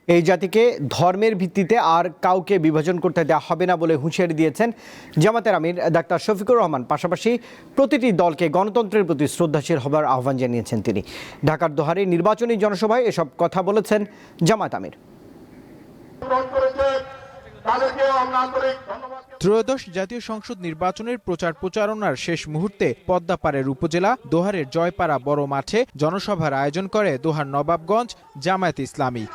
এই জাতিকে ধর্মের ভিত্তিতে আর কাউকে বিভাজন করতে দেওয়া হবে না বলে হুঁশিয়ারি দিয়েছেন জামাতের আমির ডাক্তার শফিকুর রহমান। পাশাপাশি প্রতিটি দলকে গণতন্ত্রের প্রতি শ্রদ্ধাশীল হবার আহ্বান জানিয়েছেন তিনি। ঢাকার দোহারে নির্বাচনী জনসভায় এসব কথা বলেছেন জামাত আমির। ত্রয়োদশ জাতীয় সংসদ নির্বাচনের প্রচার প্রচারণার শেষ মুহূর্তে পদ্মাপাড়ের উপজেলা দোহারের জয়পাড়া বড় মাঠে জনসভার আয়োজন করে দোহার নবাবগঞ্জ জামায়াতে ইসলামী।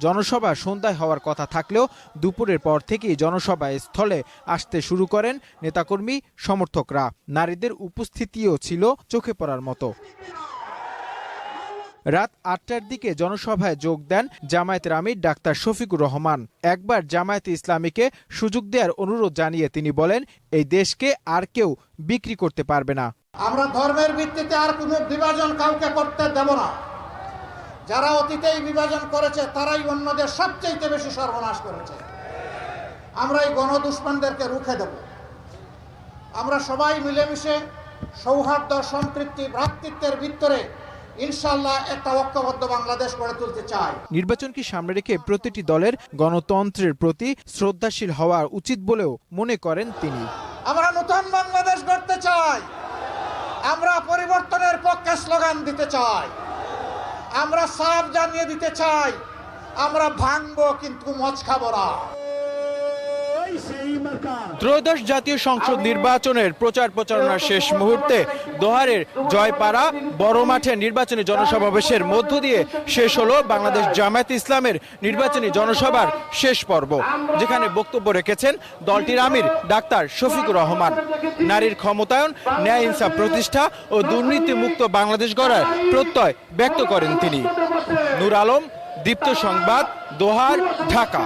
জনসভা সন্ধ্যায় হওয়ার কথা থাকলেও দুপুরের পর থেকেই জনসভা স্থলে আসতে শুরু করেন নেতাকর্মী সমর্থকরা। নারীদের উপস্থিতিও ছিল চোখে পড়ার মতো। রাত ৮টার দিকে জনসভায় যোগ দেন জামায়াতের আমির ডাক্তার শফিকুর রহমান। একবার জামায়াতে ইসলামীকে সুযোগ দেওয়ার অনুরোধ জানিয়ে তিনি বলেন, এই দেশকে আর কেউ বিক্রি করতে পারবে না। আমরা ধর্মের ভিত্তিতে আর কোনো বিভাজন কাউকে করতে দেব না। যারা অতীতেই বিভাজন করেছে তারাই অন্যদের সবচেয়ে বেশি সর্বনাশ করেছে। আমরা এই গণদুশমনদেরকে রুখে দেব। আমরা সবাই মিলেমিশে সৌহার্দ্য, সম্পৃক্তি, ভ্রাতৃত্বের ভিতরে ইনশাআল্লাহ একটা ঐক্যবদ্ধ বাংলাদেশ গড়ে তুলতে চাই। নির্বাচনকে সামনে রেখে প্রতিটি দলের গণতন্ত্রের প্রতি শ্রদ্ধাশীল হওয়া উচিত বলেও মনে করেন তিনি। আমরা নতুন বাংলাদেশ গড়তে চাই। আমরা পরিবর্তনের পক্ষে স্লোগান দিতে চাই। আমরা সাফ জানিয়ে দিতে চাই, আমরা ভাঙবো কিন্তু মদ খাবো না। ত্রয়োদশ জাতীয় সংসদ নির্বাচনের প্রচার প্রচারণার শেষ মুহূর্তে দোহারের জয়পাড়া বড় মাঠে নির্বাচনী জনসমাবেশের মধ্য দিয়ে শেষ হলো বাংলাদেশ জামায়াতে ইসলামের নির্বাচনী জনসভার শেষ পর্ব, যেখানে বক্তব্য রেখেছেন দলটির আমির ডাক্তার শফিকুর রহমান। নারীর ক্ষমতায়ন, ন্যায় ইনসাফ প্রতিষ্ঠা ও দুর্নীতিমুক্ত বাংলাদেশ গড়ার প্রত্যয় ব্যক্ত করেন তিনি। নূর আলম, দীপ্ত সংবাদ, দোহার, ঢাকা।